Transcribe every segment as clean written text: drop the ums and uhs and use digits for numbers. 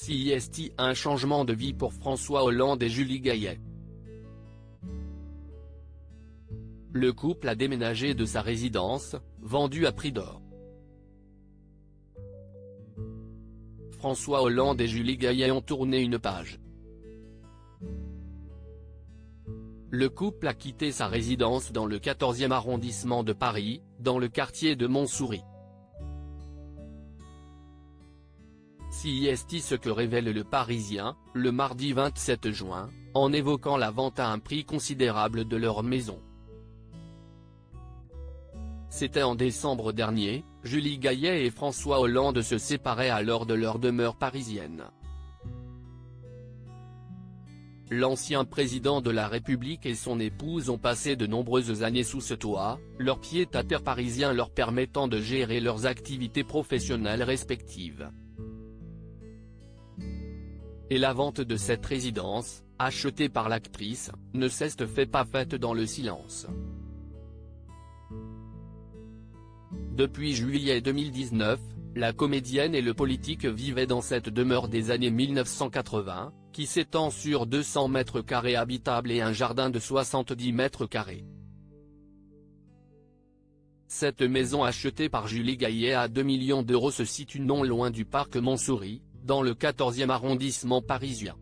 CIST, un changement de vie pour François Hollande et Julie Gaillet. Le couple a déménagé de sa résidence, vendue à prix d'or. François Hollande et Julie Gaillet ont tourné une page. Le couple a quitté sa résidence dans le 14e arrondissement de Paris, dans le quartier de Montsouris. CIST, ce que révèle Le Parisien, le mardi 27 juin, en évoquant la vente à un prix considérable de leur maison. C'était en décembre dernier, Julie Gaillet et François Hollande se séparaient alors de leur demeure parisienne. L'ancien président de la République et son épouse ont passé de nombreuses années sous ce toit, leur pied-à-terre parisien leur permettant de gérer leurs activités professionnelles respectives. Et la vente de cette résidence, achetée par l'actrice, ne s'est pas faite dans le silence. Depuis juillet 2019, la comédienne et le politique vivaient dans cette demeure des années 1980, qui s'étend sur 200 mètres carrés habitables et un jardin de 70 mètres carrés. Cette maison achetée par Julie Gaillet à 2 millions d'euros se situe non loin du parc Montsouris, dans le 14e arrondissement parisien.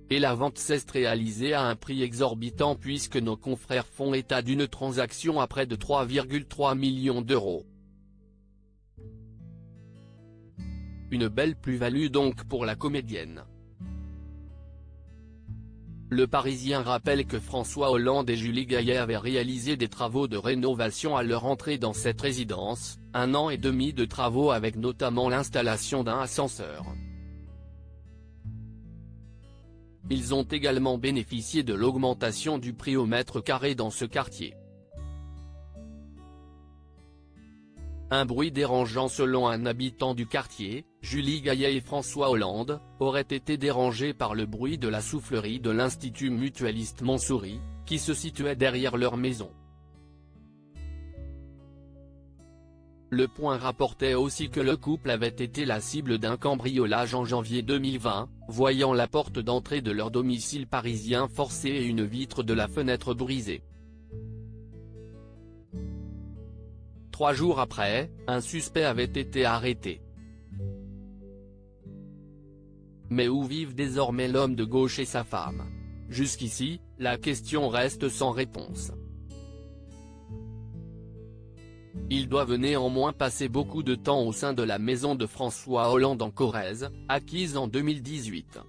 Et la vente s'est réalisée à un prix exorbitant puisque nos confrères font état d'une transaction à près de 3,3 millions d'euros. Une belle plus-value donc pour la comédienne. Le Parisien rappelle que François Hollande et Julie Gaillet avaient réalisé des travaux de rénovation à leur entrée dans cette résidence, 1 an et demi de travaux avec notamment l'installation d'un ascenseur. Ils ont également bénéficié de l'augmentation du prix au mètre carré dans ce quartier. Un bruit dérangeant selon un habitant du quartier, Julie Gaillet et François Hollande, auraient été dérangés par le bruit de la soufflerie de l'Institut mutualiste Montsouris, qui se situait derrière leur maison. Le Point rapportait aussi que le couple avait été la cible d'un cambriolage en janvier 2020, voyant la porte d'entrée de leur domicile parisien forcée et une vitre de la fenêtre brisée. 3 jours après, un suspect avait été arrêté. Mais où vivent désormais l'homme de gauche et sa femme? Jusqu'ici, la question reste sans réponse. Ils doivent néanmoins passer beaucoup de temps au sein de la maison de François Hollande en Corrèze, acquise en 2018.